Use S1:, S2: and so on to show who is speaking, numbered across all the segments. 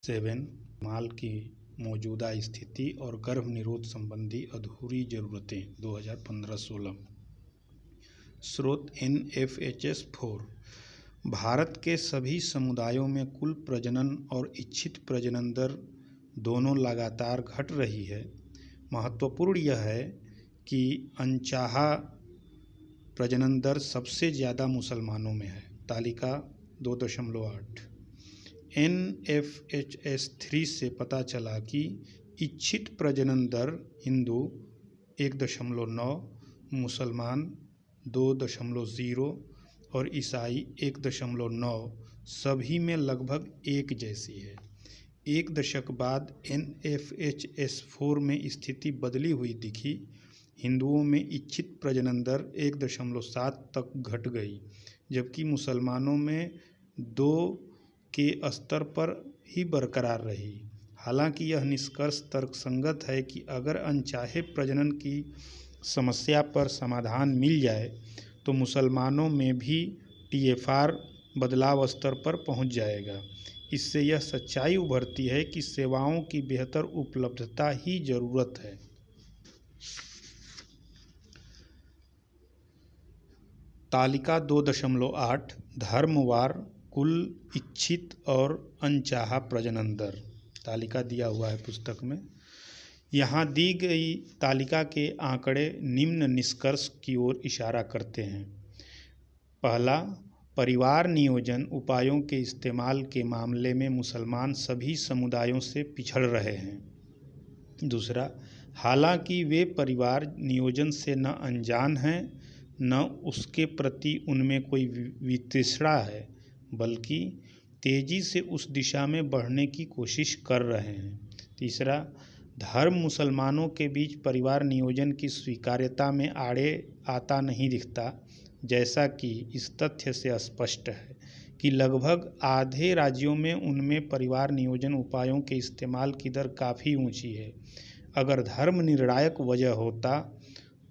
S1: 7 माल की मौजूदा स्थिति और गर्भनिरोध संबंधी अधूरी ज़रूरतें 2015-16। स्रोत NFHS 4। भारत के सभी समुदायों में कुल प्रजनन और इच्छित प्रजनन दर दोनों लगातार घट रही है। महत्वपूर्ण यह है कि अनचाहा प्रजनन दर सबसे ज़्यादा मुसलमानों में है। तालिका 2.8। NFHS 3 से पता चला कि इच्छित प्रजनन दर हिंदू 1.9, मुसलमान 2.0 और ईसाई 1.9 सभी में लगभग एक जैसी है। एक दशक बाद NFHS 4 में स्थिति बदली हुई दिखी। हिंदुओं में इच्छित प्रजनन दर 1.7 तक घट गई, जबकि मुसलमानों में 2 के स्तर पर ही बरकरार रही। हालांकि यह निष्कर्ष तर्कसंगत है कि अगर अनचाहे प्रजनन की समस्या पर समाधान मिल जाए तो मुसलमानों में भी TFR बदलाव स्तर पर पहुंच जाएगा। इससे यह सच्चाई उभरती है कि सेवाओं की बेहतर उपलब्धता ही ज़रूरत है। तालिका 2.8 धर्मवार कुल इच्छित और अनचाहा प्रजनन दर। तालिका दिया हुआ है पुस्तक में। यहाँ दी गई तालिका के आंकड़े निम्न निष्कर्ष की ओर इशारा करते हैं। पहला, परिवार नियोजन उपायों के इस्तेमाल के मामले में मुसलमान सभी समुदायों से पिछड़ रहे हैं। दूसरा, हालांकि वे परिवार नियोजन से न अनजान हैं न उसके प्रति उनमें कोई वितृष्णा है, बल्कि तेजी से उस दिशा में बढ़ने की कोशिश कर रहे हैं। तीसरा, धर्म मुसलमानों के बीच परिवार नियोजन की स्वीकार्यता में आड़े आता नहीं दिखता, जैसा कि इस तथ्य से स्पष्ट है कि लगभग आधे राज्यों में उनमें परिवार नियोजन उपायों के इस्तेमाल की दर काफ़ी ऊंची है। अगर धर्म निर्णायक वजह होता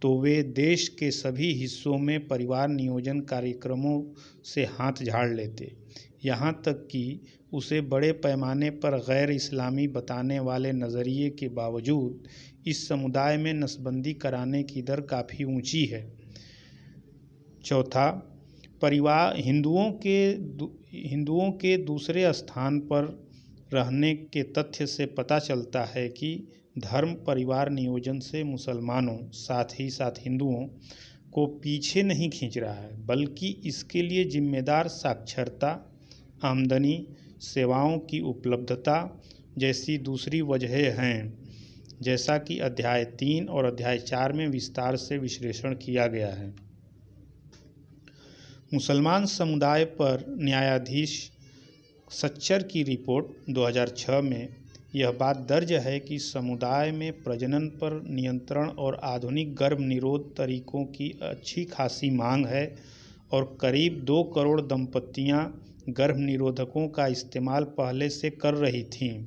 S1: तो वे देश के सभी हिस्सों में परिवार नियोजन कार्यक्रमों से हाथ झाड़ लेते। यहाँ तक कि उसे बड़े पैमाने पर गैर इस्लामी बताने वाले नज़रिए के बावजूद इस समुदाय में नसबंदी कराने की दर काफ़ी ऊंची है। चौथा, परिवार हिंदुओं के दूसरे स्थान पर रहने के तथ्य से पता चलता है कि धर्म परिवार नियोजन से मुसलमानों, साथ ही साथ हिंदुओं को पीछे नहीं खींच रहा है, बल्कि इसके लिए जिम्मेदार साक्षरता, आमदनी, सेवाओं की उपलब्धता जैसी दूसरी वजहें हैं, जैसा कि अध्याय 3 और अध्याय 4 में विस्तार से विश्लेषण किया गया है। मुसलमान समुदाय पर न्यायाधीश सच्चर की रिपोर्ट 2006 में यह बात दर्ज है कि समुदाय में प्रजनन पर नियंत्रण और आधुनिक गर्भ निरोध तरीकों की अच्छी खासी मांग है और करीब 2 करोड़ दंपतियां गर्भ निरोधकों का इस्तेमाल पहले से कर रही थीं।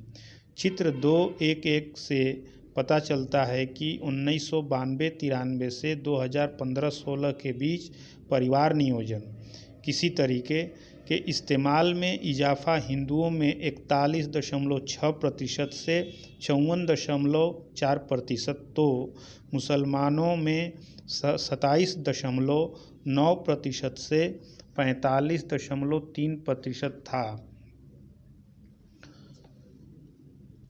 S1: चित्र 2.1.1 से पता चलता है कि 1992-93 से 2015-16 के बीच परिवार नियोजन किसी तरीके के इस्तेमाल में इजाफा हिंदुओं में 41.6% से 54.4%, तो मुसलमानों में 27.9% से 45.3% था।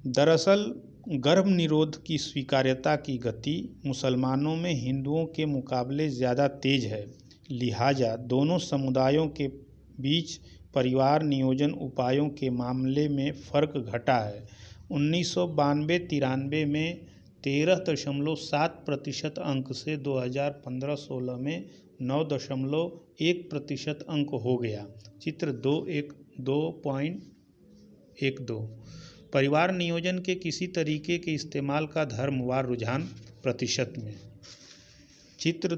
S1: दरअसल गर्भ निरोध की स्वीकार्यता की गति मुसलमानों में हिंदुओं के मुकाबले ज़्यादा तेज है, लिहाजा दोनों समुदायों के बीच परिवार नियोजन उपायों के मामले में फ़र्क घटा है। 1992-93 में 13.7% अंक से 2015-16 में 9.1% अंक हो गया। चित्र 2.12 परिवार नियोजन के किसी तरीके के इस्तेमाल का धर्मवार रुझान प्रतिशत में। चित्र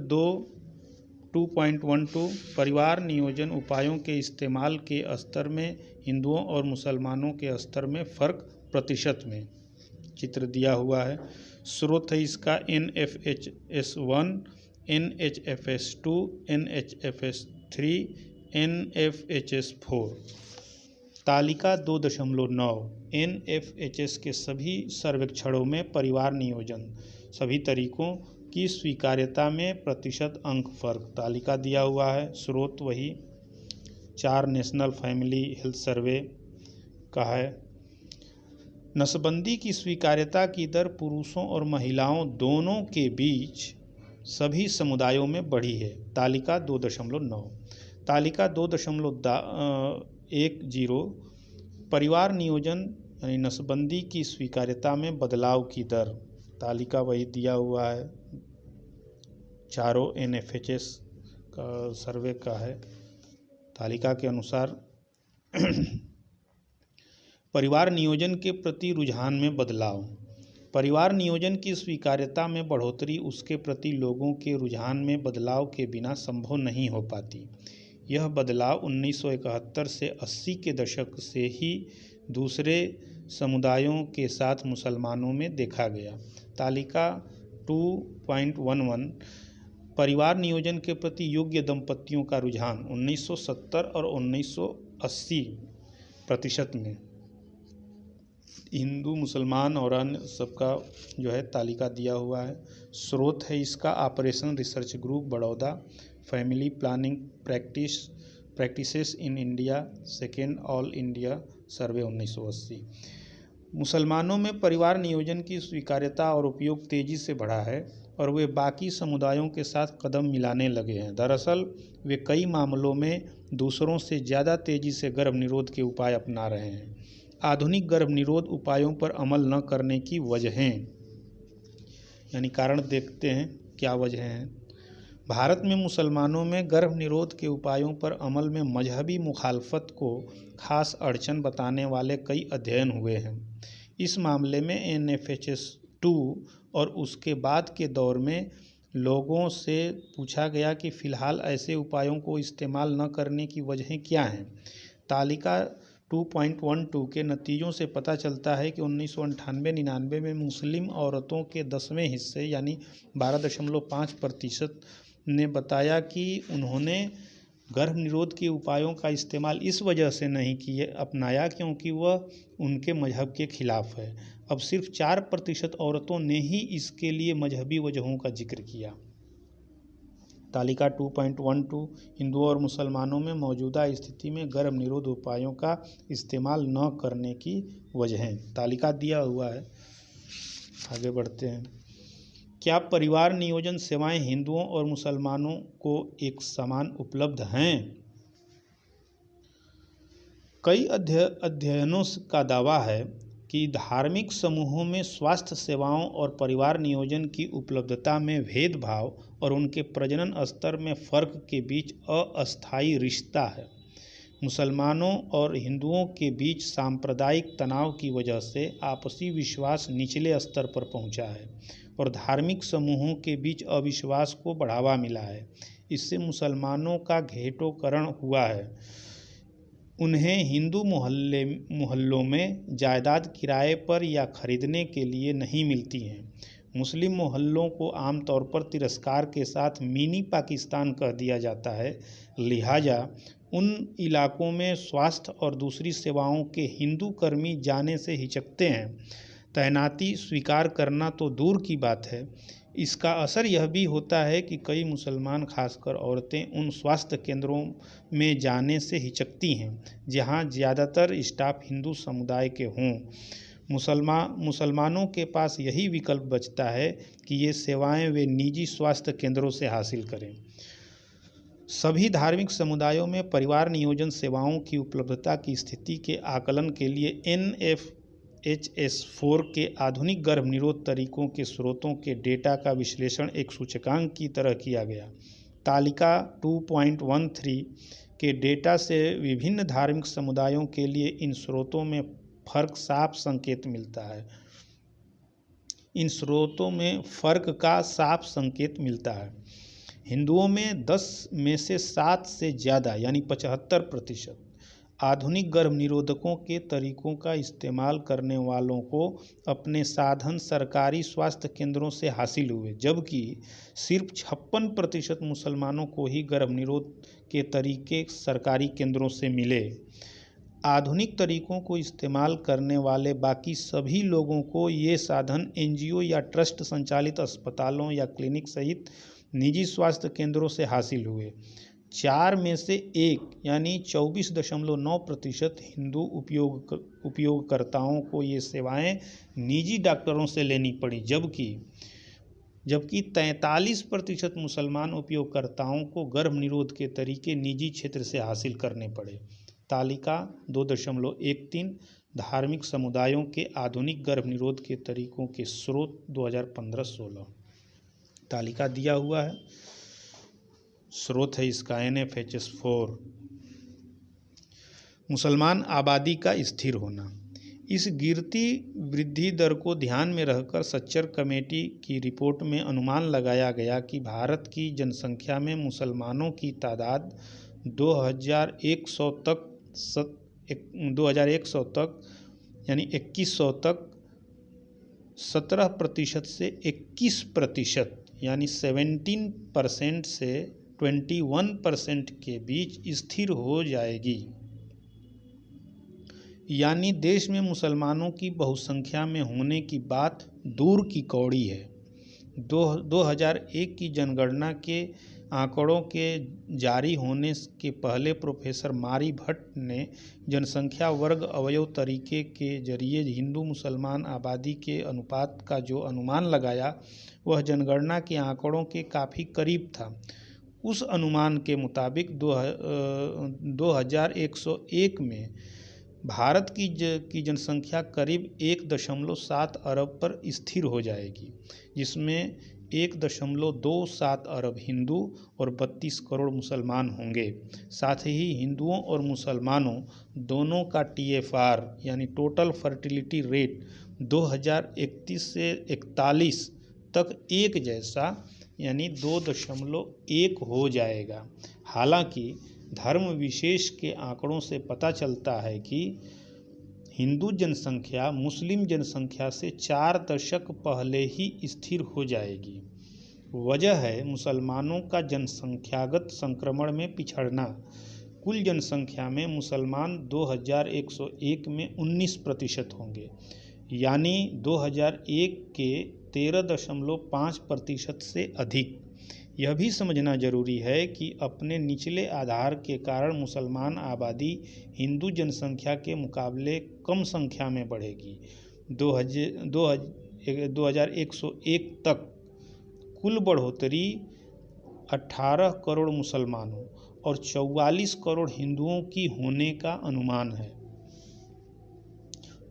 S1: 2.12 परिवार नियोजन उपायों के इस्तेमाल के स्तर में हिंदुओं और मुसलमानों के स्तर में फ़र्क प्रतिशत में। चित्र दिया हुआ है। स्रोत है इसका NFHS 1, NHFS 2, NHFS 3, NFHS 4। तालिका 2.9 NFHS के सभी सर्वेक्षणों में परिवार नियोजन सभी तरीकों की स्वीकार्यता में प्रतिशत अंक फर्क। तालिका दिया हुआ है, स्रोत वही 4 नेशनल फैमिली हेल्थ सर्वे का है। नसबंदी की स्वीकार्यता की दर पुरुषों और महिलाओं दोनों के बीच सभी समुदायों में बढ़ी है। तालिका 2.9। तालिका 2.10 परिवार नियोजन यानी नसबंदी की स्वीकार्यता में बदलाव की दर। तालिका वही दिया हुआ है, चारों NFHS का सर्वे का है। तालिका के अनुसार परिवार नियोजन के प्रति रुझान में बदलाव। परिवार नियोजन की स्वीकार्यता में बढ़ोतरी उसके प्रति लोगों के रुझान में बदलाव के बिना संभव नहीं हो पाती। यह बदलाव 1971 से 80 के दशक से ही दूसरे समुदायों के साथ मुसलमानों में देखा गया। तालिका 2.11 परिवार नियोजन के प्रति योग्य दंपतियों का रुझान 1970 और 1980% में। हिंदू, मुसलमान और अन्य सबका जो है तालिका दिया हुआ है। स्रोत है इसका operation research group, Baroda, family planning practices in India, second all India सर्वे 1980। मुसलमानों में परिवार नियोजन की स्वीकार्यता और उपयोग तेजी से बढ़ा है और वे बाकी समुदायों के साथ कदम मिलाने लगे हैं। दरअसल वे कई मामलों में दूसरों से ज़्यादा तेजी से गर्भ निरोध के उपाय अपना रहे हैं। आधुनिक गर्भ निरोध उपायों पर अमल न करने की वजहें यानी कारण देखते हैं क्या वजह हैं। भारत में मुसलमानों में गर्भ निरोध के उपायों पर अमल में मजहबी मुखालफत को खास अड़चन बताने वाले कई अध्ययन हुए हैं। इस मामले में NFHS 2 और उसके बाद के दौर में लोगों से पूछा गया कि फ़िलहाल ऐसे उपायों को इस्तेमाल न करने की वजहें क्या हैं। तालिका 2.12 के नतीजों से पता चलता है कि 1998-99 में मुस्लिम औरतों के 10वें हिस्से यानी 12.5% ने बताया कि उन्होंने गर्भ निरोध के उपायों का इस्तेमाल इस वजह से नहीं अपनाया क्योंकि वह उनके मजहब के खिलाफ है। अब सिर्फ 4% औरतों ने ही इसके लिए मजहबी वजहों का जिक्र किया। तालिका 2.12 हिंदुओं और मुसलमानों में मौजूदा स्थिति में गर्भ निरोध उपायों का इस्तेमाल न करने की वजहें। तालिका दिया हुआ है, आगे बढ़ते हैं। क्या परिवार नियोजन सेवाएं हिंदुओं और मुसलमानों को एक समान उपलब्ध हैं? कई अध्ययनों का दावा है कि धार्मिक समूहों में स्वास्थ्य सेवाओं और परिवार नियोजन की उपलब्धता में भेदभाव और उनके प्रजनन स्तर में फर्क के बीच अस्थायी रिश्ता है। मुसलमानों और हिंदुओं के बीच सांप्रदायिक तनाव की वजह से आपसी विश्वास निचले स्तर पर पहुंचा है और धार्मिक समूहों के अविश्वास अविश्वास को बढ़ावा मिला है। इससे मुसलमानों का घेटोकरण हुआ है। उन्हें हिंदू मोहल्लों में जायदाद किराए पर या खरीदने के लिए नहीं मिलती हैं। मुस्लिम मोहल्लों को आमतौर पर तिरस्कार के साथ मिनी पाकिस्तान कह दिया जाता है। लिहाजा उन इलाकों में स्वास्थ्य और दूसरी सेवाओं के हिंदू कर्मी जाने से हिचकते हैं। तैनाती स्वीकार करना तो दूर की बात है, इसका असर यह भी होता है कि कई मुसलमान, खासकर औरतें, उन स्वास्थ्य केंद्रों में जाने से हिचकती हैं जहां ज़्यादातर स्टाफ हिंदू समुदाय के हों। मुसलमानों के पास यही विकल्प बचता है कि ये सेवाएं वे निजी स्वास्थ्य केंद्रों से हासिल करें। सभी धार्मिक समुदायों में परिवार नियोजन सेवाओं की उपलब्धता की स्थिति के आकलन के लिए NFHS 4 के आधुनिक गर्भ निरोध तरीकों के स्रोतों के डेटा का विश्लेषण एक सूचकांक की तरह किया गया। तालिका 2.13 के डेटा से विभिन्न धार्मिक समुदायों के लिए इन स्रोतों में फर्क साफ संकेत मिलता है। इन स्रोतों में फर्क का साफ संकेत मिलता है। हिंदुओं में 10 में से 7 से ज़्यादा यानी 75% आधुनिक गर्भ निरोधकों के तरीकों का इस्तेमाल करने वालों को अपने साधन सरकारी स्वास्थ्य केंद्रों से हासिल हुए, जबकि सिर्फ 56% मुसलमानों को ही गर्भ निरोध के तरीके सरकारी केंद्रों से मिले। आधुनिक तरीकों को इस्तेमाल करने वाले बाकी सभी लोगों को ये साधन एनजीओ या ट्रस्ट संचालित अस्पतालों या क्लिनिक सहित निजी स्वास्थ्य केंद्रों से हासिल हुए। 4 में से 1 यानी 24.9% हिंदू उपयोगकर्ताओं को ये सेवाएं निजी डॉक्टरों से लेनी पड़ी, जबकि 43% मुसलमान उपयोगकर्ताओं को गर्भ निरोध के तरीके निजी क्षेत्र से हासिल करने पड़े। तालिका 2.13 धार्मिक समुदायों के आधुनिक गर्भ निरोध के तरीकों के स्रोत 2015-16 तालिका दिया हुआ है। स्रोत है इसका NFHS4। मुसलमान आबादी का स्थिर होना। इस गिरती वृद्धि दर को ध्यान में रखकर सच्चर कमेटी की रिपोर्ट में अनुमान लगाया गया कि भारत की जनसंख्या में मुसलमानों की तादाद 2100 तक यानी 2100 तक 17% से 21% यानी 17% से 21% के बीच स्थिर हो जाएगी। यानी देश में मुसलमानों की बहुसंख्या में होने की बात दूर की कौड़ी है। 2001 की जनगणना के आंकड़ों के जारी होने के पहले प्रोफेसर मारी भट्ट ने जनसंख्या वर्ग अवयव तरीके के जरिए हिंदू मुसलमान आबादी के अनुपात का जो अनुमान लगाया वह जनगणना के आंकड़ों के काफ़ी करीब था। उस अनुमान के मुताबिक 2101 में भारत की जनसंख्या करीब 1.7 अरब पर स्थिर हो जाएगी, जिसमें 1.27 अरब हिंदू और 32 करोड़ मुसलमान होंगे। साथ ही हिंदुओं और मुसलमानों दोनों का TFR यानी टोटल फर्टिलिटी रेट 2031 से 41 तक एक जैसा यानी 2.1 हो जाएगा। हालांकि धर्म विशेष के आंकड़ों से पता चलता है कि हिंदू जनसंख्या मुस्लिम जनसंख्या से 4 दशक पहले ही स्थिर हो जाएगी। वजह है मुसलमानों का जनसंख्यागत संक्रमण में पिछड़ना। कुल जनसंख्या में मुसलमान 2101 में 19% होंगे, यानी 2001 के 13.5% से अधिक। यह भी समझना जरूरी है कि अपने निचले आधार के कारण मुसलमान आबादी हिंदू जनसंख्या के मुकाबले कम संख्या में बढ़ेगी। 2101 तक कुल बढ़ोतरी 18 करोड़ मुसलमानों और 44 करोड़ हिंदुओं की होने का अनुमान है।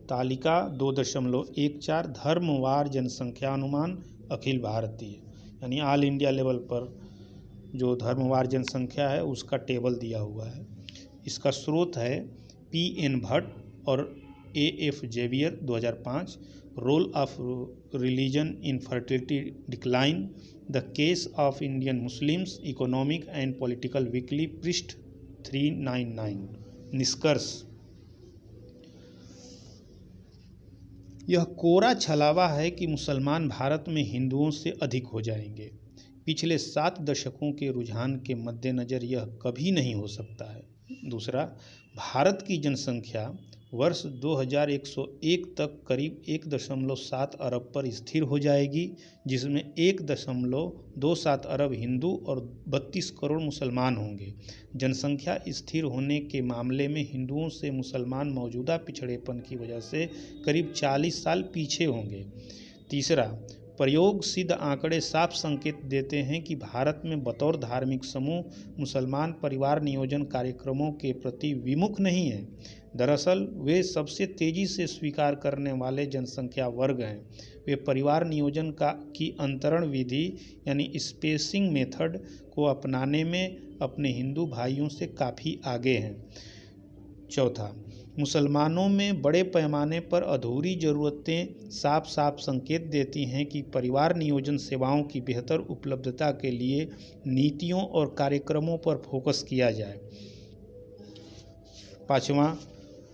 S1: तालिका 2.14 धर्मवार जनसंख्या अनुमान अखिल भारतीय यानी ऑल इंडिया लेवल पर जो धर्मवार जनसंख्या है उसका टेबल दिया हुआ है। इसका स्रोत है PN भट्ट और AF Xavier 2005। Role of religion in fertility decline, the case of Indian Muslims, economic and political weekly, पृष्ठ 399। निष्कर्ष: यह कोरा छलावा है कि मुसलमान भारत में हिंदुओं से अधिक हो जाएंगे। पिछले 7 दशकों के रुझान के मद्देनज़र यह कभी नहीं हो सकता है। दूसरा, भारत की जनसंख्या वर्ष 2101 तक करीब 1.7 अरब पर स्थिर हो जाएगी, जिसमें 1.27 अरब हिंदू और 32 करोड़ मुसलमान होंगे। जनसंख्या स्थिर होने के मामले में हिंदुओं से मुसलमान मौजूदा पिछड़ेपन की वजह से करीब 40 साल पीछे होंगे। तीसरा, प्रयोग सिद्ध आंकड़े साफ संकेत देते हैं कि भारत में बतौर धार्मिक समूह मुसलमान परिवार नियोजन कार्यक्रमों के प्रति विमुख नहीं हैं। दरअसल वे सबसे तेज़ी से स्वीकार करने वाले जनसंख्या वर्ग हैं। वे परिवार नियोजन की अंतरण विधि यानी स्पेसिंग मेथड को अपनाने में अपने हिंदू भाइयों से काफ़ी आगे हैं। चौथा, मुसलमानों में बड़े पैमाने पर अधूरी ज़रूरतें साफ साफ संकेत देती हैं कि परिवार नियोजन सेवाओं की बेहतर उपलब्धता के लिए नीतियों और कार्यक्रमों पर फोकस किया जाए। पाँचवां,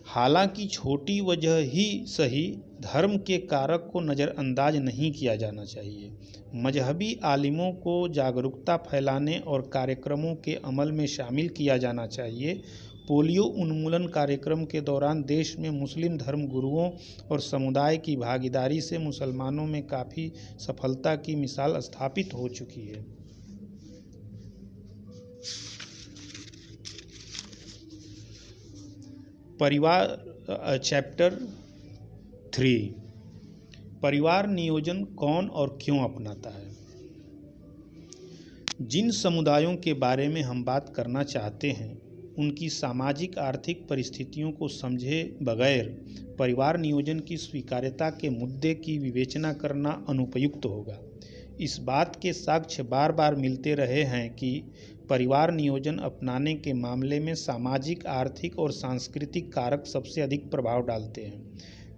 S1: हालांकि छोटी वजह ही सही, धर्म के कारक को नज़रअंदाज नहीं किया जाना चाहिए। मजहबी आलिमों को जागरूकता फैलाने और कार्यक्रमों के अमल में शामिल किया जाना चाहिए। पोलियो उन्मूलन कार्यक्रम के दौरान देश में मुस्लिम धर्म गुरुओं और समुदाय की भागीदारी से मुसलमानों में काफ़ी सफलता की मिसाल स्थापित हो चुकी है। परिवार चैप्टर 3 परिवार नियोजन कौन और क्यों अपनाता है। जिन समुदायों के बारे में हम बात करना चाहते हैं उनकी सामाजिक आर्थिक परिस्थितियों को समझे बगैर परिवार नियोजन की स्वीकार्यता के मुद्दे की विवेचना करना अनुपयुक्त होगा। इस बात के साक्ष्य बार बार मिलते रहे हैं कि परिवार नियोजन अपनाने के मामले में सामाजिक, आर्थिक और सांस्कृतिक कारक सबसे अधिक प्रभाव डालते हैं,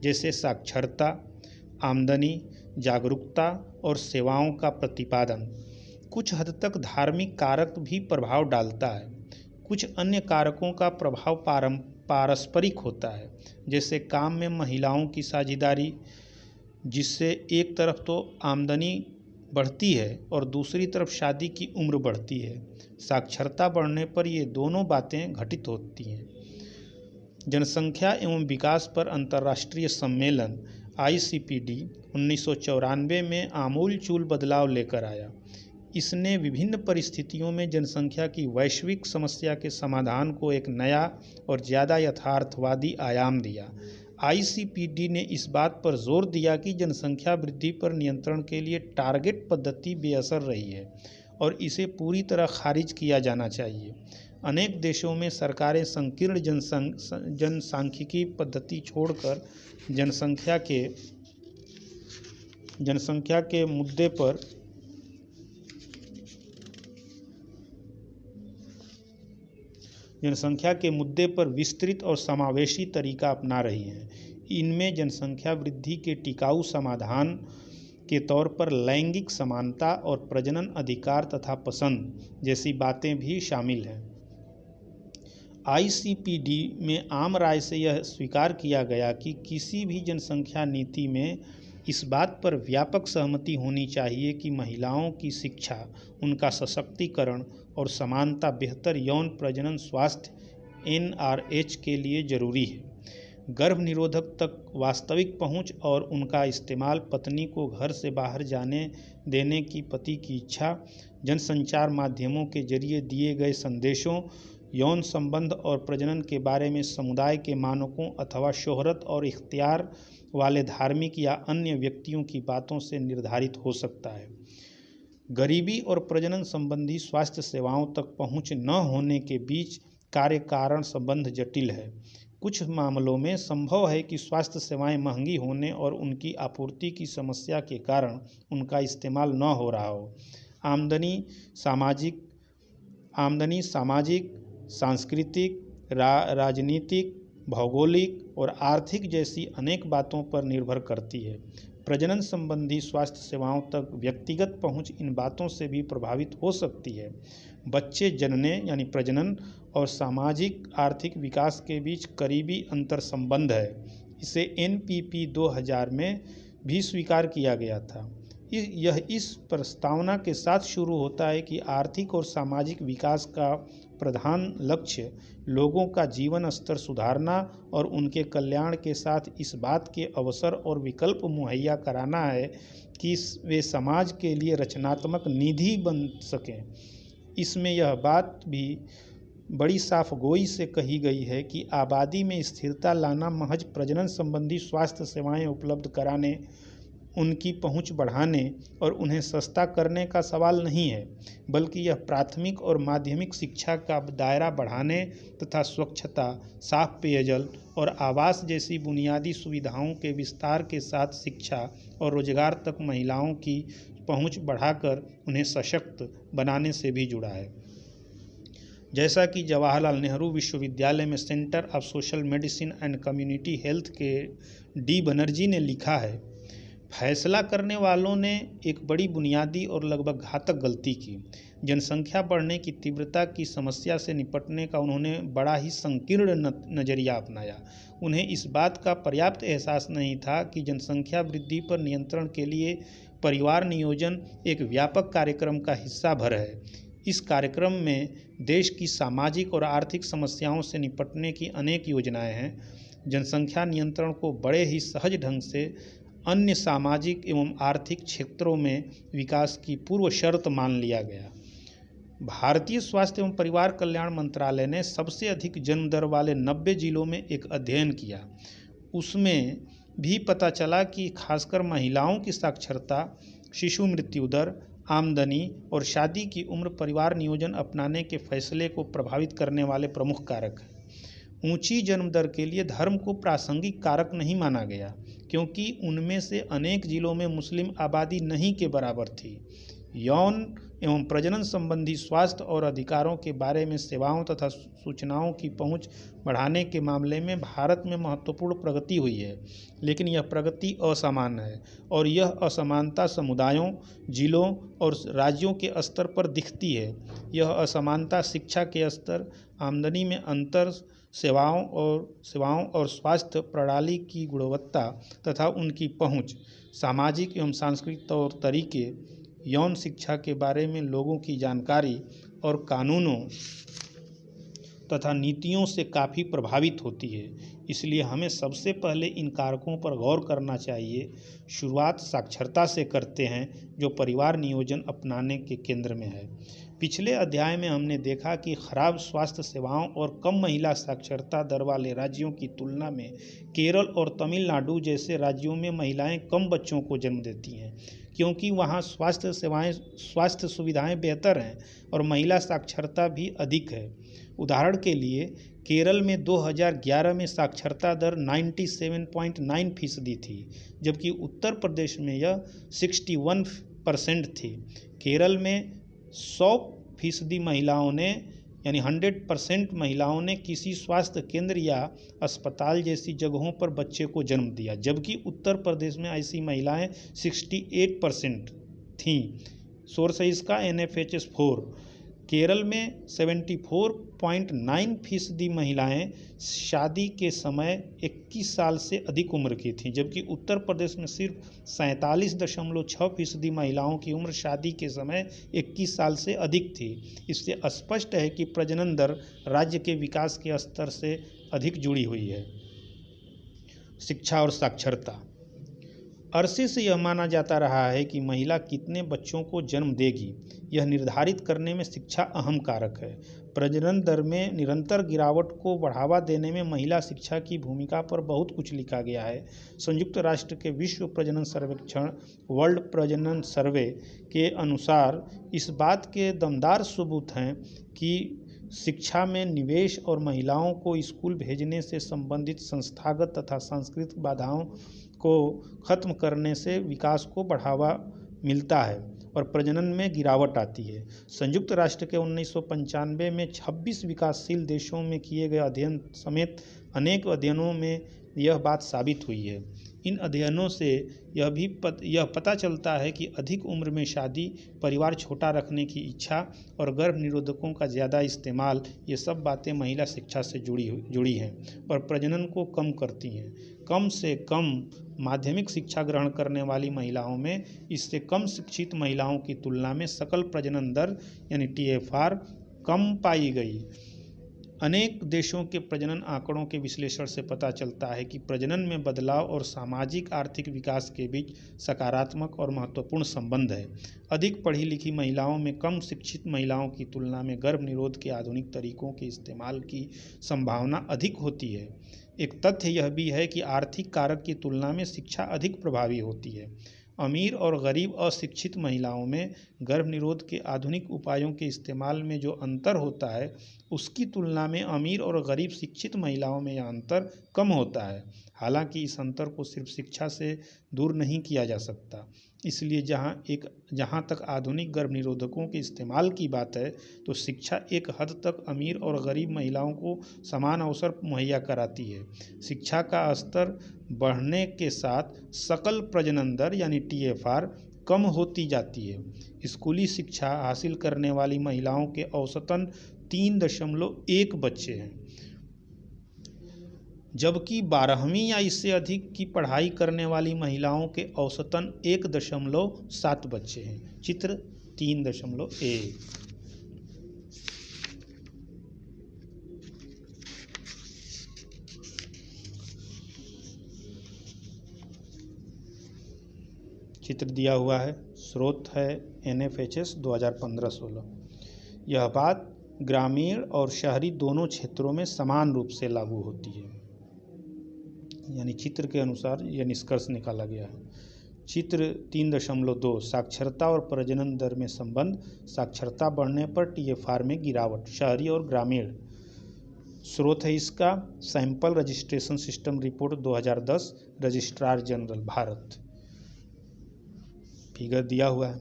S1: जैसे साक्षरता, आमदनी, जागरूकता और सेवाओं का प्रतिपादन। कुछ हद तक धार्मिक कारक भी प्रभाव डालता है। कुछ अन्य कारकों का प्रभाव पारस्परिक होता है, जैसे काम में महिलाओं की साझेदारी, जिससे एक तरफ तो आमदनी बढ़ती है और दूसरी तरफ शादी की उम्र बढ़ती है। साक्षरता बढ़ने पर ये दोनों बातें घटित होती हैं। जनसंख्या एवं विकास पर अंतर्राष्ट्रीय सम्मेलन ICPD 1994 में आमूलचूल बदलाव लेकर आया। इसने विभिन्न परिस्थितियों में जनसंख्या की वैश्विक समस्या के समाधान को एक नया और ज़्यादा यथार्थवादी आयाम दिया। ICPD ने इस बात पर जोर दिया कि जनसंख्या वृद्धि पर नियंत्रण के लिए टारगेट पद्धति बेअसर रही है और इसे पूरी तरह खारिज किया जाना चाहिए। अनेक देशों में सरकारें संकीर्ण जनसांख्यिकी पद्धति छोड़कर जनसंख्या के मुद्दे पर विस्तृत और समावेशी तरीका अपना रही हैं। इनमें जनसंख्या वृद्धि के टिकाऊ समाधान के तौर पर लैंगिक समानता और प्रजनन अधिकार तथा पसंद जैसी बातें भी शामिल हैं। ICPD में आम राय से यह स्वीकार किया गया कि किसी भी जनसंख्या नीति में इस बात पर व्यापक सहमति होनी चाहिए कि महिलाओं की शिक्षा, उनका सशक्तिकरण और समानता बेहतर यौन प्रजनन स्वास्थ्य NRH के लिए जरूरी है। गर्भ निरोधक तक वास्तविक पहुंच और उनका इस्तेमाल पत्नी को घर से बाहर जाने देने की पति की इच्छा, जनसंचार माध्यमों के जरिए दिए गए संदेशों, यौन संबंध और प्रजनन के बारे में समुदाय के मानकों अथवा शोहरत और इख्तियार वाले धार्मिक या अन्य व्यक्तियों की बातों से निर्धारित हो सकता है। गरीबी और प्रजनन संबंधी स्वास्थ्य सेवाओं तक पहुंच न होने के बीच कार्य कारण संबंध जटिल है। कुछ मामलों में संभव है कि स्वास्थ्य सेवाएं महंगी होने और उनकी आपूर्ति की समस्या के कारण उनका इस्तेमाल न हो रहा हो। आमदनी सामाजिक, सांस्कृतिक, राजनीतिक, भौगोलिक और आर्थिक जैसी अनेक बातों पर निर्भर करती है। प्रजनन संबंधी स्वास्थ्य सेवाओं तक व्यक्तिगत पहुंच इन बातों से भी प्रभावित हो सकती है। बच्चे जनने यानी प्रजनन और सामाजिक आर्थिक विकास के बीच करीबी अंतर संबंध है। इसे NPP 2000 में भी स्वीकार किया गया था। यह इस प्रस्तावना के साथ शुरू होता है कि आर्थिक और सामाजिक विकास का प्रधान लक्ष्य लोगों का जीवन स्तर सुधारना और उनके कल्याण के साथ इस बात के अवसर और विकल्प मुहैया कराना है कि वे समाज के लिए रचनात्मक निधि बन सकें। इसमें यह बात भी बड़ी साफगोई से कही गई है कि आबादी में स्थिरता लाना महज प्रजनन संबंधी स्वास्थ्य सेवाएं उपलब्ध कराने, उनकी पहुंच बढ़ाने और उन्हें सस्ता करने का सवाल नहीं है, बल्कि यह प्राथमिक और माध्यमिक शिक्षा का दायरा बढ़ाने तथा स्वच्छता, साफ पेयजल और आवास जैसी बुनियादी सुविधाओं के विस्तार के साथ शिक्षा और रोजगार तक महिलाओं की पहुंच बढ़ाकर उन्हें सशक्त बनाने से भी जुड़ा है। जैसा कि जवाहरलाल नेहरू विश्वविद्यालय में centre of social medicine and community health के D बनर्जी ने लिखा है, फैसला करने वालों ने एक बड़ी बुनियादी और लगभग घातक गलती की। जनसंख्या बढ़ने की तीव्रता की समस्या से निपटने का उन्होंने बड़ा ही संकीर्ण नज़रिया अपनाया। उन्हें इस बात का पर्याप्त एहसास नहीं था कि जनसंख्या वृद्धि पर नियंत्रण के लिए परिवार नियोजन एक व्यापक कार्यक्रम का हिस्सा भर है। इस कार्यक्रम में देश की सामाजिक और आर्थिक समस्याओं से निपटने की अनेक योजनाएं हैं। जनसंख्या नियंत्रण को बड़े ही सहज ढंग से अन्य सामाजिक एवं आर्थिक क्षेत्रों में विकास की पूर्व शर्त मान लिया गया। भारतीय स्वास्थ्य एवं परिवार कल्याण मंत्रालय ने सबसे अधिक जन्म दर वाले 90 जिलों में एक अध्ययन किया। उसमें भी पता चला कि खासकर महिलाओं की साक्षरता, शिशु मृत्यु दर, आमदनी और शादी की उम्र परिवार नियोजन अपनाने के फैसले को प्रभावित करने वाले प्रमुख कारक हैं। ऊंची जन्म दर के लिए धर्म को प्रासंगिक कारक नहीं माना गया, क्योंकि उनमें से अनेक जिलों में मुस्लिम आबादी नहीं के बराबर थी। यौन एवं प्रजनन संबंधी स्वास्थ्य और अधिकारों के बारे में सेवाओं तथा सूचनाओं की पहुंच बढ़ाने के मामले में भारत में महत्वपूर्ण प्रगति हुई है, लेकिन यह प्रगति असामान्य है और यह असमानता समुदायों, जिलों और राज्यों के स्तर पर दिखती है। यह असमानता शिक्षा के स्तर, आमदनी में अंतर, सेवाओं और स्वास्थ्य प्रणाली की गुणवत्ता तथा उनकी पहुंच, सामाजिक एवं सांस्कृतिक तौर तरीके, यौन शिक्षा के बारे में लोगों की जानकारी और कानूनों तथा नीतियों से काफ़ी प्रभावित होती है। इसलिए हमें सबसे पहले इन कारकों पर गौर करना चाहिए। शुरुआत साक्षरता से करते हैं, जो परिवार नियोजन अपनाने के केंद्र में है। पिछले अध्याय में हमने देखा कि खराब स्वास्थ्य सेवाओं और कम महिला साक्षरता दर वाले राज्यों की तुलना में केरल और तमिलनाडु जैसे राज्यों में महिलाएं कम बच्चों को जन्म देती हैं, क्योंकि वहाँ स्वास्थ्य सुविधाएं बेहतर हैं और महिला साक्षरता भी अधिक है। उदाहरण के लिए केरल में 2011 में साक्षरता दर 97.9% थी, जबकि उत्तर प्रदेश में यह 61% थी। केरल में 100% महिलाओं ने यानी 100% महिलाओं ने किसी स्वास्थ्य केंद्र या अस्पताल जैसी जगहों पर बच्चे को जन्म दिया, जबकि उत्तर प्रदेश में ऐसी महिलाएं 68% थीं। सोर्स है इसका NFHS 4। केरल में 74.9% महिलाएं शादी के समय 21 साल से अधिक उम्र की थीं, जबकि उत्तर प्रदेश में सिर्फ 47.6% महिलाओं की उम्र शादी के समय 21 साल से अधिक थी। इससे स्पष्ट है कि प्रजनन दर राज्य के विकास के स्तर से अधिक जुड़ी हुई है। शिक्षा और साक्षरता। अरसे से यह माना जाता रहा है कि महिला कितने बच्चों को जन्म देगी, यह निर्धारित करने में शिक्षा अहम कारक है। प्रजनन दर में निरंतर गिरावट को बढ़ावा देने में महिला शिक्षा की भूमिका पर बहुत कुछ लिखा गया है। संयुक्त राष्ट्र के विश्व प्रजनन सर्वेक्षण वर्ल्ड प्रजनन सर्वे के अनुसार इस बात के दमदार सबूत हैं कि शिक्षा में निवेश और महिलाओं को स्कूल भेजने से संबंधित संस्थागत तथा सांस्कृतिक बाधाओं को खत्म करने से विकास को बढ़ावा मिलता है और प्रजनन में गिरावट आती है। संयुक्त राष्ट्र के 1995 में 26 विकासशील देशों में किए गए अध्ययन समेत अनेक अध्ययनों में यह बात साबित हुई है। इन अध्ययनों से यह पता चलता है कि अधिक उम्र में शादी, परिवार छोटा रखने की इच्छा और गर्भ निरोधकों का ज़्यादा इस्तेमाल, ये सब बातें महिला शिक्षा से जुड़ी हैं और प्रजनन को कम करती हैं। कम से कम माध्यमिक शिक्षा ग्रहण करने वाली महिलाओं में इससे कम शिक्षित महिलाओं की तुलना में सकल प्रजनन दर यानी TFR कम पाई गई। अनेक देशों के प्रजनन आंकड़ों के विश्लेषण से पता चलता है कि प्रजनन में बदलाव और सामाजिक आर्थिक विकास के बीच सकारात्मक और महत्वपूर्ण संबंध है। अधिक पढ़ी लिखी महिलाओं में कम शिक्षित महिलाओं की तुलना में गर्भ निरोध के आधुनिक तरीकों के इस्तेमाल की संभावना अधिक होती है। एक तथ्य यह भी है कि आर्थिक कारक की तुलना में शिक्षा अधिक प्रभावी होती है। अमीर और गरीब अशिक्षित महिलाओं में गर्भ निरोध के आधुनिक उपायों के इस्तेमाल में जो अंतर होता है, उसकी तुलना में अमीर और गरीब शिक्षित महिलाओं में यह अंतर कम होता है। हालांकि इस अंतर को सिर्फ शिक्षा से दूर नहीं किया जा सकता। इसलिए जहाँ तक आधुनिक गर्भ निरोधकों के इस्तेमाल की बात है, तो शिक्षा एक हद तक अमीर और गरीब महिलाओं को समान अवसर मुहैया कराती है। शिक्षा का स्तर बढ़ने के साथ सकल प्रजनन दर यानी TFR कम होती जाती है। स्कूली शिक्षा हासिल करने वाली महिलाओं के औसतन 3.1 बच्चे हैं, जबकि 12वीं या इससे अधिक की पढ़ाई करने वाली महिलाओं के औसतन 1.7 बच्चे हैं। चित्र 3.1। चित्र दिया हुआ है, स्रोत है NFHS 2015-16। यह बात ग्रामीण और शहरी दोनों क्षेत्रों में समान रूप से लागू होती है, यानी चित्र के अनुसार यह निष्कर्ष निकाला गया है। चित्र 3.2 साक्षरता और प्रजनन दर में संबंध। साक्षरता बढ़ने पर TFR में गिरावट, शहरी और ग्रामीण। स्रोत है इसका sample registration system report 2010, registrar general Bharat. Figure दिया हुआ है।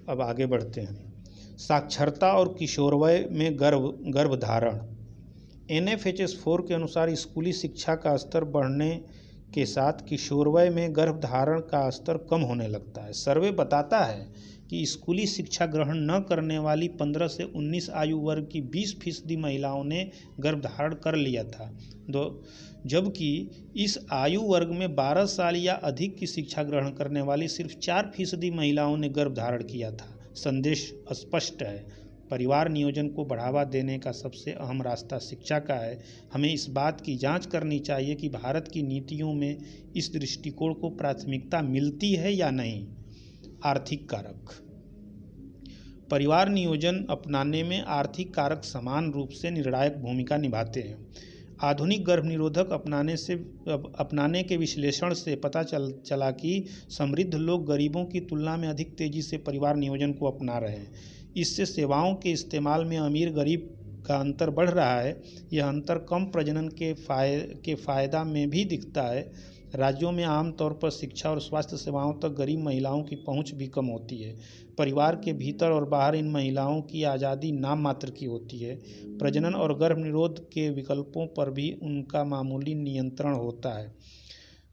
S1: अब आगे बढ़ते हैं। साक्षरता और किशोरवय में गर्भधारण। NFHS 4 के अनुसार स्कूली शिक्षा का स्तर बढ़ने के साथ किशोरवय में गर्भधारण का स्तर कम होने लगता है। सर्वे बताता है कि स्कूली शिक्षा ग्रहण न करने वाली 15 से 19 आयु वर्ग की 20% महिलाओं ने गर्भधारण कर लिया था, जबकि इस आयु वर्ग में 12 साल या अधिक की शिक्षा ग्रहण करने वाली सिर्फ 4% महिलाओं ने गर्भधारण किया था। संदेश स्पष्ट है, परिवार नियोजन को बढ़ावा देने का सबसे अहम रास्ता शिक्षा का है। हमें इस बात की जांच करनी चाहिए कि भारत की नीतियों में इस दृष्टिकोण को प्राथमिकता मिलती है या नहीं। आर्थिक कारक। परिवार नियोजन अपनाने में आर्थिक कारक समान रूप से निर्णायक भूमिका निभाते हैं। आधुनिक गर्भनिरोधक अपनाने के विश्लेषण से पता चला कि समृद्ध लोग गरीबों की तुलना में अधिक तेजी से परिवार नियोजन को अपना रहे हैं। इससे सेवाओं के इस्तेमाल में अमीर गरीब का अंतर बढ़ रहा है। यह अंतर कम प्रजनन के फायदा में भी दिखता है। राज्यों में आमतौर पर शिक्षा और स्वास्थ्य सेवाओं तक गरीब महिलाओं की पहुंच भी कम होती है। परिवार के भीतर और बाहर इन महिलाओं की आज़ादी नाम मात्र की होती है। प्रजनन और गर्भनिरोध के विकल्पों पर भी उनका मामूली नियंत्रण होता है।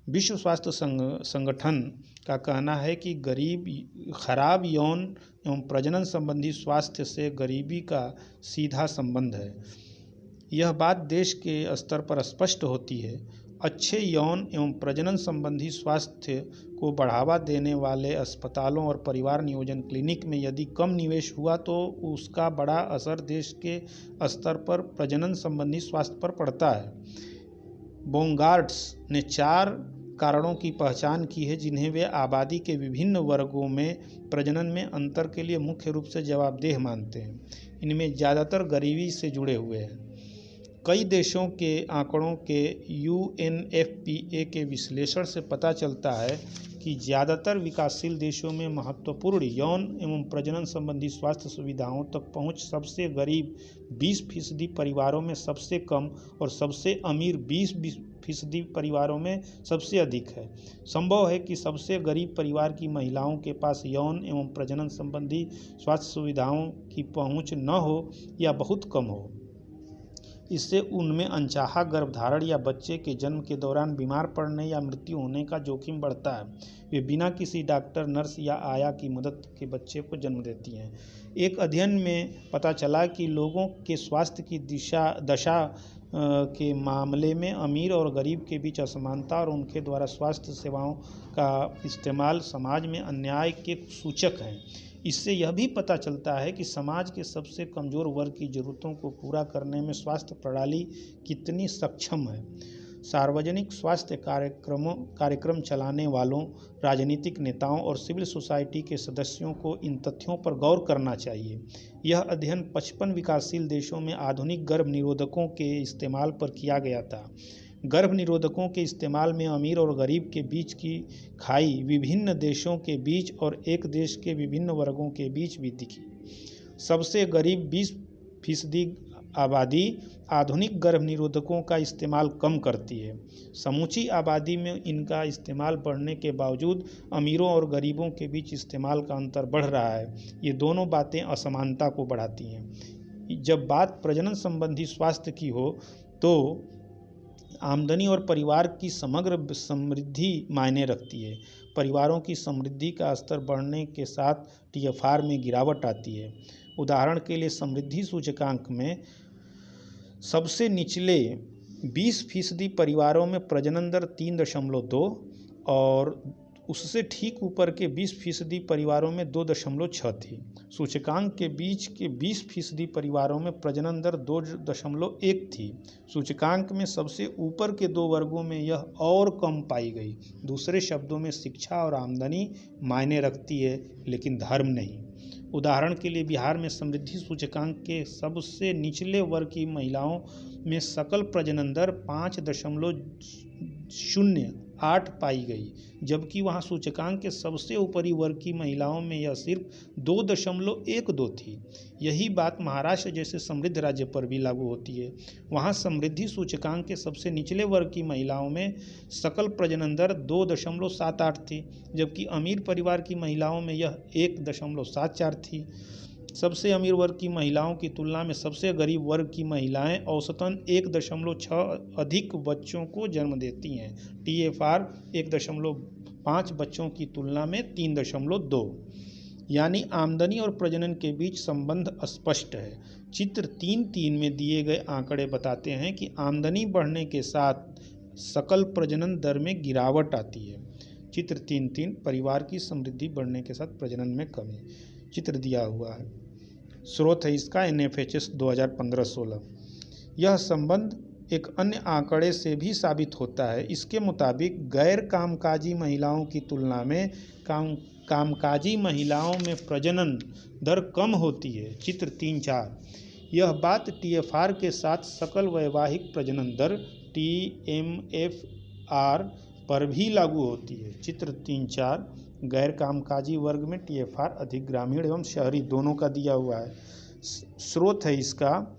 S1: विश्व स्वास्थ्य संगठन का कहना है कि खराब यौन एवं प्रजनन संबंधी स्वास्थ्य से गरीबी का सीधा संबंध है। यह बात देश के स्तर पर स्पष्ट होती है। अच्छे यौन एवं प्रजनन संबंधी स्वास्थ्य को बढ़ावा देने वाले अस्पतालों और परिवार नियोजन क्लिनिक में यदि कम निवेश हुआ तो उसका बड़ा असर देश के स्तर पर प्रजनन संबंधी स्वास्थ्य पर पड़ता है। बोंगार्ट्स ने 4 कारणों की पहचान की है जिन्हें वे आबादी के विभिन्न वर्गों में प्रजनन में अंतर के लिए मुख्य रूप से जवाबदेह मानते हैं। इनमें ज़्यादातर गरीबी से जुड़े हुए हैं। कई देशों के आंकड़ों के UNFPA के विश्लेषण से पता चलता है कि ज़्यादातर विकासशील देशों में महत्वपूर्ण यौन एवं प्रजनन संबंधी स्वास्थ्य सुविधाओं तक पहुंच सबसे गरीब 20% परिवारों में सबसे कम और सबसे अमीर 20% परिवारों में सबसे अधिक है। संभव है कि सबसे गरीब परिवार की महिलाओं के पास यौन एवं प्रजनन संबंधी स्वास्थ्य सुविधाओं की पहुंच न हो या बहुत कम हो। इससे उनमें अनचाहा गर्भधारण या बच्चे के जन्म के दौरान बीमार पड़ने या मृत्यु होने का जोखिम बढ़ता है। वे बिना किसी डॉक्टर, नर्स या आया की मदद के बच्चे को जन्म देती हैं। एक अध्ययन में पता चला कि लोगों के स्वास्थ्य की दशा के मामले में अमीर और गरीब के बीच असमानता और उनके द्वारा स्वास्थ्य सेवाओं का इस्तेमाल समाज में अन्याय के सूचक हैं। इससे यह भी पता चलता है कि समाज के सबसे कमज़ोर वर्ग की ज़रूरतों को पूरा करने में स्वास्थ्य प्रणाली कितनी सक्षम है। सार्वजनिक स्वास्थ्य कार्यक्रम चलाने वालों, राजनीतिक नेताओं और सिविल सोसाइटी के सदस्यों को इन तथ्यों पर गौर करना चाहिए। यह अध्ययन 55 विकासशील देशों में आधुनिक गर्भ निरोधकों के इस्तेमाल पर किया गया था। गर्भ निरोधकों के इस्तेमाल में अमीर और गरीब के बीच की खाई विभिन्न देशों के बीच और एक देश के विभिन्न वर्गों के बीच भी दिखी। सबसे गरीब 20% आबादी आधुनिक गर्भ निरोधकों का इस्तेमाल कम करती है। समूची आबादी में इनका इस्तेमाल बढ़ने के बावजूद अमीरों और गरीबों के बीच इस्तेमाल का अंतर बढ़ रहा है। ये दोनों बातें असमानता को बढ़ाती हैं। जब बात प्रजनन संबंधी स्वास्थ्य की हो तो आमदनी और परिवार की समग्र समृद्धि मायने रखती है। परिवारों की समृद्धि का स्तर बढ़ने के साथ TFR में गिरावट आती है। उदाहरण के लिए समृद्धि सूचकांक में सबसे निचले 20% परिवारों में प्रजनन दर 3.2 और उससे ठीक ऊपर के 20% परिवारों में 2.6 थी। सूचकांक के बीच के 20% परिवारों में प्रजनन दर 2.1 थी। सूचकांक में सबसे ऊपर के 2 वर्गों में यह और कम पाई गई। दूसरे शब्दों में शिक्षा और आमदनी मायने रखती है, लेकिन धर्म नहीं। उदाहरण के लिए बिहार में समृद्धि सूचकांक के सबसे निचले वर्ग की महिलाओं में सकल प्रजनन दर 5.08 पाई गई, जबकि वहां सूचकांक के सबसे ऊपरी वर्ग की महिलाओं में यह सिर्फ 2.12 थी। यही बात महाराष्ट्र जैसे समृद्ध राज्य पर भी लागू होती है। वहां समृद्धि सूचकांक के सबसे निचले वर्ग की महिलाओं में सकल प्रजनन दर 2.78 थी, जबकि अमीर परिवार की महिलाओं में यह 1.74 थी। सबसे अमीर वर्ग की महिलाओं की तुलना में सबसे गरीब वर्ग की महिलाएं औसतन 1.6 अधिक बच्चों को जन्म देती हैं। TFR 1.5 बच्चों की तुलना में 3.2। यानी आमदनी और प्रजनन के बीच संबंध स्पष्ट है। चित्र 3.3 में दिए गए आंकड़े बताते हैं कि आमदनी बढ़ने के साथ सकल प्रजनन दर में गिरावट आती है। चित्र 3.3 परिवार की समृद्धि बढ़ने के साथ प्रजनन में कमी। चित्र दिया हुआ है। स्रोत है इसका NFHS 2015-16। यह संबंध एक अन्य आंकड़े से भी साबित होता है। इसके मुताबिक गैर कामकाजी महिलाओं की तुलना में कामकाजी महिलाओं में प्रजनन दर कम होती है। चित्र 3.4 यह बात TFR के साथ सकल वैवाहिक प्रजनन दर TMFR पर भी लागू होती है। चित्र 3.4 गैर कामकाजी वर्ग में TFR अधिक ग्रामीण एवं शहरी दोनों का दिया हुआ है। स्रोत है इसका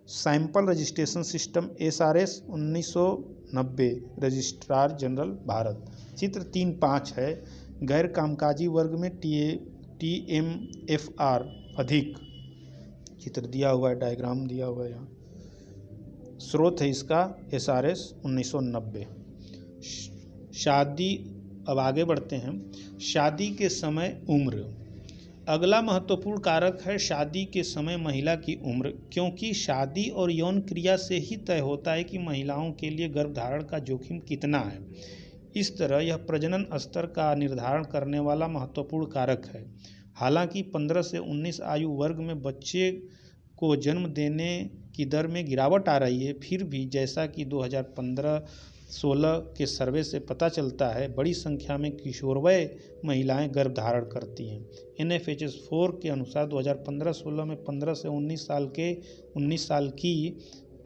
S1: sample registration system SRS 1990 registrar general Bharat. चित्र 3.5 है गैर कामकाजी वर्ग में TMFR अधिक। चित्र दिया हुआ है, डायग्राम दिया हुआ है यहाँ। स्रोत है इसका SRS 1990। शादी, अब आगे बढ़ते हैं। शादी के समय उम्र। अगला महत्वपूर्ण कारक है शादी के समय महिला की उम्र, क्योंकि शादी और यौन क्रिया से ही तय होता है कि महिलाओं के लिए गर्भधारण का जोखिम कितना है। इस तरह यह प्रजनन स्तर का निर्धारण करने वाला महत्वपूर्ण कारक है। हालांकि 15 से 19 आयु वर्ग में बच्चे को जन्म देने की दर में गिरावट आ रही है, फिर भी जैसा कि 2015-16 के सर्वे से पता चलता है, बड़ी संख्या में किशोरवय महिलाएं गर्भधारण करती हैं। NFHS 4 के अनुसार 2015-16 में 15 से 19 साल की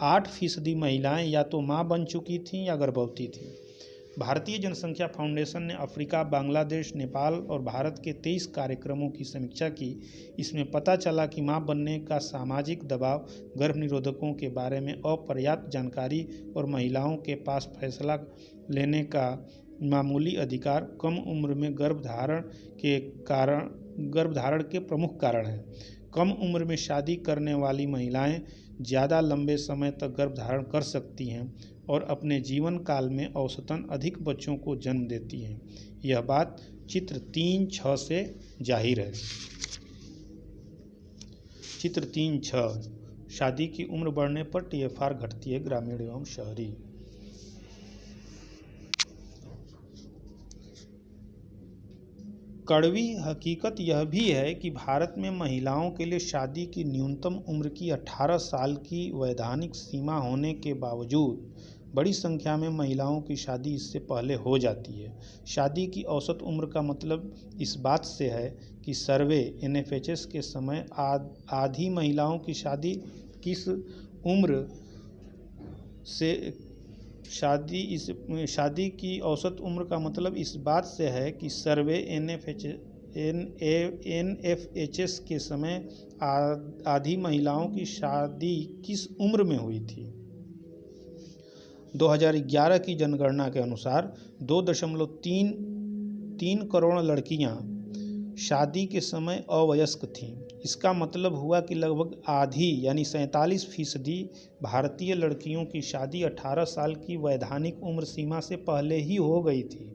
S1: 8% महिलाएं या तो मां बन चुकी थीं या गर्भवती थीं। भारतीय जनसंख्या फाउंडेशन ने अफ्रीका, बांग्लादेश, नेपाल और भारत के 23 कार्यक्रमों की समीक्षा की। इसमें पता चला कि मां बनने का सामाजिक दबाव, गर्भनिरोधकों के बारे में अपर्याप्त जानकारी और महिलाओं के पास फैसला लेने का मामूली अधिकार कम उम्र में गर्भधारण के प्रमुख कारण हैं। कम उम्र में शादी करने वाली महिलाएं ज़्यादा लंबे समय तक गर्भधारण कर सकती हैं और अपने जीवन काल में औसतन अधिक बच्चों को जन्म देती हैं। यह बात चित्र 3.6 से जाहिर है। चित्र 3.6 शादी की उम्र बढ़ने पर TFR घटती है, ग्रामीण एवं शहरी। कड़वी हकीकत यह भी है कि भारत में महिलाओं के लिए शादी की न्यूनतम उम्र की 18 साल की वैधानिक सीमा होने के बावजूद बड़ी संख्या में महिलाओं की शादी इससे पहले हो जाती है। शादी की औसत उम्र का मतलब इस बात से है कि सर्वे NFHS के समय आधी महिलाओं की शादी किस उम्र से शादी की औसत उम्र का मतलब इस बात से है कि सर्वे NFHS के समय आधी महिलाओं की शादी किस उम्र में हुई थी। 2011 की जनगणना के अनुसार 2.3 करोड़ लड़कियां शादी के अवयस्क अवयस्क थीं। इसका मतलब हुआ कि लगभग आधी यानी 47% भारतीय लड़कियों की शादी 18 साल की वैधानिक उम्र सीमा से पहले ही हो गई थी।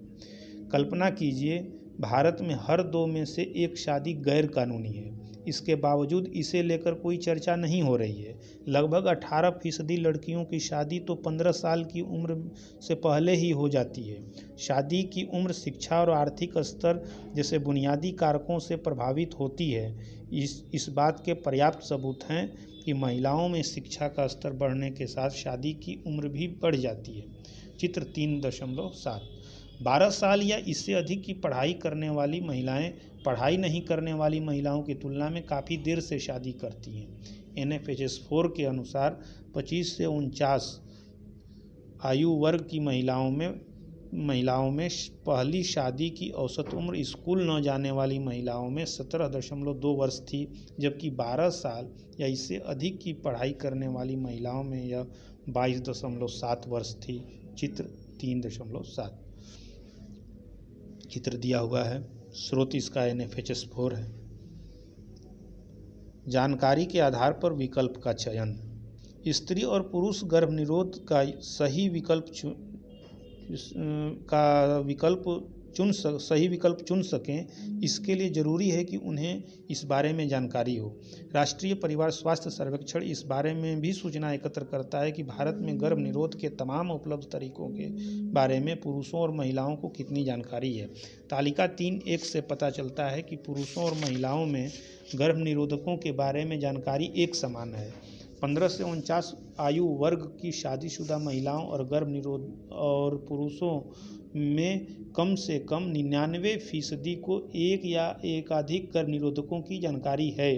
S1: कल्पना कीजिए, भारत में हर 2 में से 1 शादी गैर कानूनी है। इसके बावजूद इसे लेकर कोई चर्चा नहीं हो रही है। लगभग 18% लड़कियों की शादी तो 15 साल की उम्र से पहले ही हो जाती है। शादी की उम्र शिक्षा और आर्थिक स्तर जैसे बुनियादी कारकों से प्रभावित होती है। इस बात के पर्याप्त सबूत हैं कि महिलाओं में शिक्षा का स्तर बढ़ने के साथ शादी की उम्र भी बढ़ जाती है। चित्र 3.7 12 साल या इससे अधिक की पढ़ाई करने वाली महिलाएं पढ़ाई नहीं करने वाली महिलाओं की तुलना में काफ़ी देर से शादी करती हैं। NFHS 4 के अनुसार 25 से 49 आयु वर्ग की महिलाओं में पहली शादी की औसत उम्र स्कूल न जाने वाली महिलाओं में 17.2 वर्ष थी, जबकि 12 साल या इससे अधिक की पढ़ाई करने वाली महिलाओं में यह 22.7 वर्ष थी। चित्र 3.7 चित्र दिया हुआ है। स्रोत इसका NFHS 4 है। जानकारी के आधार पर विकल्प का चयन। स्त्री और पुरुष गर्भनिरोध का सही विकल्प चुन सकें, इसके लिए ज़रूरी है कि उन्हें इस बारे में जानकारी हो। राष्ट्रीय परिवार स्वास्थ्य सर्वेक्षण इस बारे में भी सूचना एकत्र करता है कि भारत में गर्भनिरोध के तमाम उपलब्ध तरीकों के बारे में पुरुषों और महिलाओं को कितनी जानकारी है। तालिका 3.1 से पता चलता है कि पुरुषों और महिलाओं में गर्भनिरोधकों के बारे में जानकारी एक समान है। 15 से 49 आयु वर्ग की शादीशुदा महिलाओं और पुरुषों में कम से कम 99% को एक या एकाधिक गर्भनिरोधकों की जानकारी है।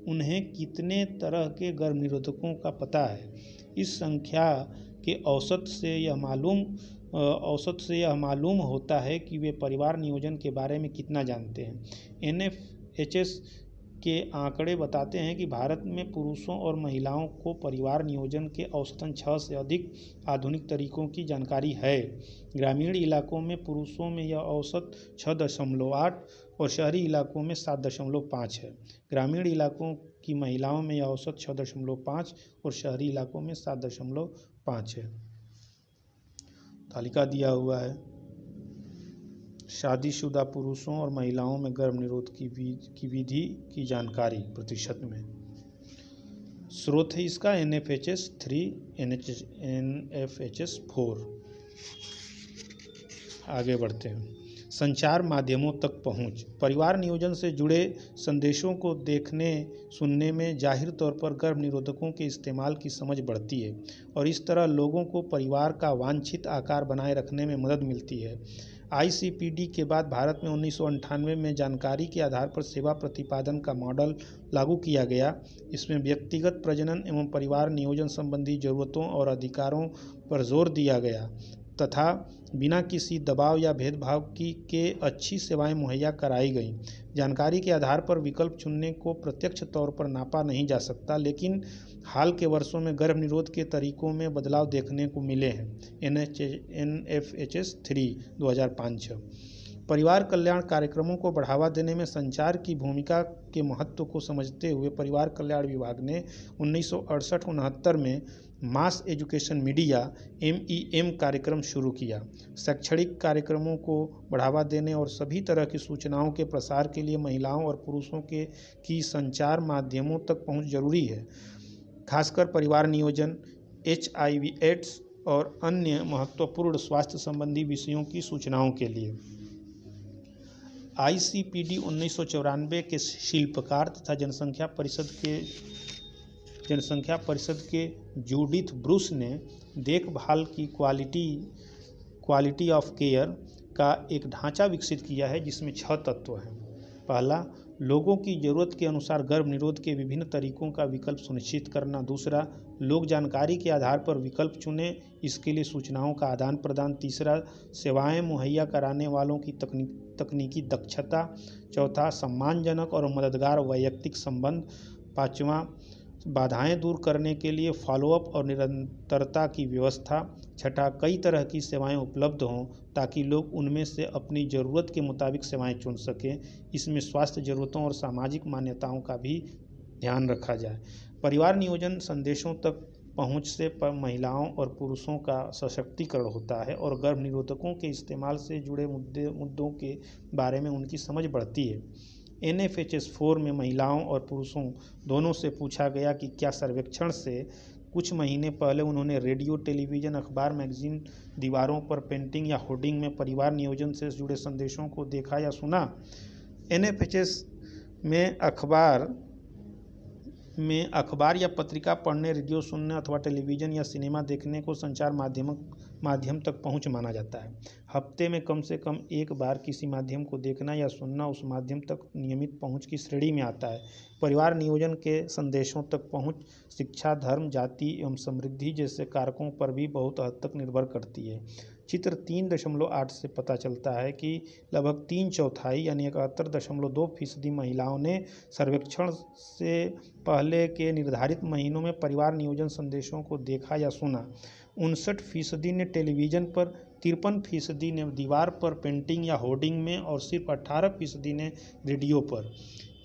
S1: उन्हें कितने तरह के गर्भनिरोधकों का पता है। इस संख्या के औसत से यह मालूम होता है कि वे परिवार नियोजन के बारे में कितना जानते हैं। NFHS के आंकड़े बताते हैं कि भारत में पुरुषों और महिलाओं को परिवार नियोजन के औसतन 6 से अधिक आधुनिक तरीकों की जानकारी है। ग्रामीण इलाकों में पुरुषों में यह औसत 6.8 और शहरी इलाकों में 7.5 है। ग्रामीण इलाकों की महिलाओं में यह औसत 6.5 और शहरी इलाकों में 7.5 है। तालिका दिया हुआ है। शादीशुदा पुरुषों और महिलाओं में गर्भनिरोध की विधि की जानकारी प्रतिशत में। स्रोत है इसका NFHS 3, NFHS 4। आगे बढ़ते हैं। संचार माध्यमों तक पहुंच। परिवार नियोजन से जुड़े संदेशों को देखने सुनने में जाहिर तौर पर गर्भनिरोधकों के इस्तेमाल की समझ बढ़ती है और इस तरह लोगों को परिवार का वांछित आकार बनाए रखने में मदद मिलती है। ICPD के बाद भारत में 1998 में जानकारी के आधार पर सेवा प्रतिपादन का मॉडल लागू किया गया। इसमें व्यक्तिगत प्रजनन एवं परिवार नियोजन संबंधी जरूरतों और अधिकारों पर जोर दिया गया तथा बिना किसी दबाव या भेदभाव के अच्छी सेवाएं मुहैया कराई गईं। जानकारी के आधार पर विकल्प चुनने को प्रत्यक्ष तौर पर नापा नहीं जा सकता, लेकिन हाल के वर्षों में गर्भनिरोध के तरीकों में बदलाव देखने को मिले हैं। NFHS 3 2005। परिवार कल्याण कार्यक्रमों को बढ़ावा देने में संचार की भूमिका के महत्व को समझते हुए परिवार कल्याण विभाग ने 1968-69 में मास एजुकेशन मीडिया MEM कार्यक्रम शुरू किया। शैक्षणिक कार्यक्रमों को बढ़ावा देने और सभी तरह की सूचनाओं के प्रसार के लिए महिलाओं और पुरुषों की संचार माध्यमों तक पहुंच जरूरी है, खासकर परिवार नियोजन, HIV/AIDS और अन्य महत्वपूर्ण स्वास्थ्य संबंधी विषयों की सूचनाओं के लिए। ICPD 1994 के शिल्पकार तथा जनसंख्या परिषद के जूडिथ ब्रूस ने देखभाल की क्वालिटी ऑफ केयर का एक ढांचा विकसित किया है जिसमें 6 तत्व हैं। पहला, लोगों की ज़रूरत के अनुसार गर्भनिरोध के विभिन्न तरीकों का विकल्प सुनिश्चित करना। दूसरा, लोग जानकारी के आधार पर विकल्प चुनें, इसके लिए सूचनाओं का आदान प्रदान। तीसरा, सेवाएं मुहैया कराने वालों की तकनीकी दक्षता। चौथा, सम्मानजनक और मददगार वैयक्तिक संबंध। पाँचवां, बाधाएं दूर करने के लिए फॉलोअप और निरंतरता की व्यवस्था। छठा, कई तरह की सेवाएं उपलब्ध हों ताकि लोग उनमें से अपनी ज़रूरत के मुताबिक सेवाएं चुन सकें। इसमें स्वास्थ्य ज़रूरतों और सामाजिक मान्यताओं का भी ध्यान रखा जाए। परिवार नियोजन संदेशों तक पहुंच से महिलाओं और पुरुषों का सशक्तिकरण होता है और गर्भनिरोधकों के इस्तेमाल से जुड़े मुद्दों के बारे में उनकी समझ बढ़ती है। NFHS-4 में महिलाओं और पुरुषों दोनों से पूछा गया कि क्या सर्वेक्षण से कुछ महीने पहले उन्होंने रेडियो, टेलीविज़न, अखबार, मैगजीन, दीवारों पर पेंटिंग या होर्डिंग में परिवार नियोजन से जुड़े संदेशों को देखा या सुना। NFHS में अखबार या पत्रिका पढ़ने, रेडियो सुनने अथवा टेलीविज़न या सिनेमा देखने को संचार माध्यम तक पहुंच माना जाता है। हफ्ते में कम से कम एक बार किसी माध्यम को देखना या सुनना उस माध्यम तक नियमित पहुंच की श्रेणी में आता है। परिवार नियोजन के संदेशों तक पहुंच शिक्षा, धर्म, जाति एवं समृद्धि जैसे कारकों पर भी बहुत हद तक निर्भर करती है। चित्र 3.8 से पता चलता है कि लगभग 3/4 यानी 71.2% महिलाओं ने सर्वेक्षण से पहले के निर्धारित महीनों में परिवार नियोजन संदेशों को देखा या सुना। 59% ने टेलीविज़न पर, 53% ने दीवार पर पेंटिंग या होर्डिंग में और सिर्फ 18% ने रेडियो पर।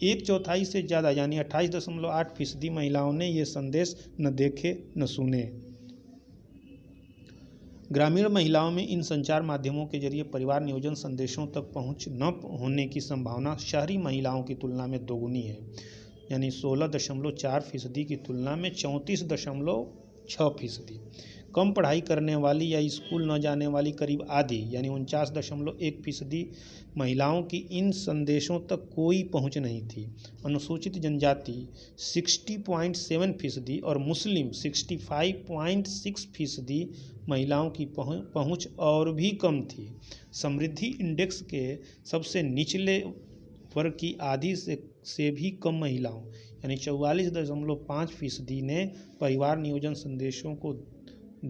S1: 1/4 से ज़्यादा यानी 28.8% महिलाओं ने ये संदेश न देखे न सुने। ग्रामीण महिलाओं में इन संचार माध्यमों के जरिए परिवार नियोजन संदेशों तक पहुंच न होने की संभावना शहरी महिलाओं की तुलना में दोगुनी है, यानी 16.4% की तुलना में 34.6%। कम पढ़ाई करने वाली या स्कूल न जाने वाली करीब आधी यानी 49.1% महिलाओं की इन संदेशों तक कोई पहुंच नहीं थी। अनुसूचित जनजाति 60.7% और मुस्लिम 65.6% महिलाओं की पहुंच और भी कम थी। समृद्धि इंडेक्स के सबसे निचले वर्ग की आधी से भी कम महिलाओं यानी 44.5% ने परिवार नियोजन संदेशों को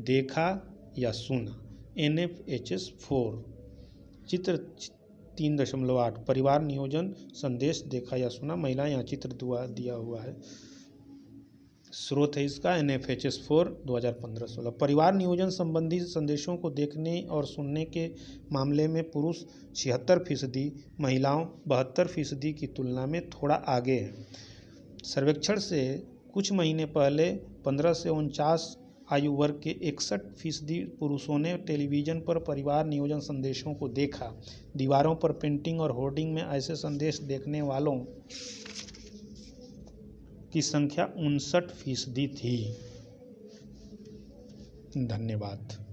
S1: देखा या सुना। NFHS-4 चित्र 3.8 परिवार नियोजन संदेश देखा या सुना। महिलाएं यहाँ चित्र दिया हुआ है। स्रोत है इसका NFHS-4 2015-16। परिवार नियोजन संबंधी संदेशों को देखने और सुनने के मामले में पुरुष 76%, महिलाओं 72% की तुलना में थोड़ा आगे हैं। सर्वेक्षण से कुछ महीने पहले 15 से 49 आयु वर्ग के 61% पुरुषों ने टेलीविज़न पर परिवार नियोजन संदेशों को देखा। दीवारों पर पेंटिंग और होर्डिंग में ऐसे संदेश देखने वालों की संख्या 59% थी। धन्यवाद।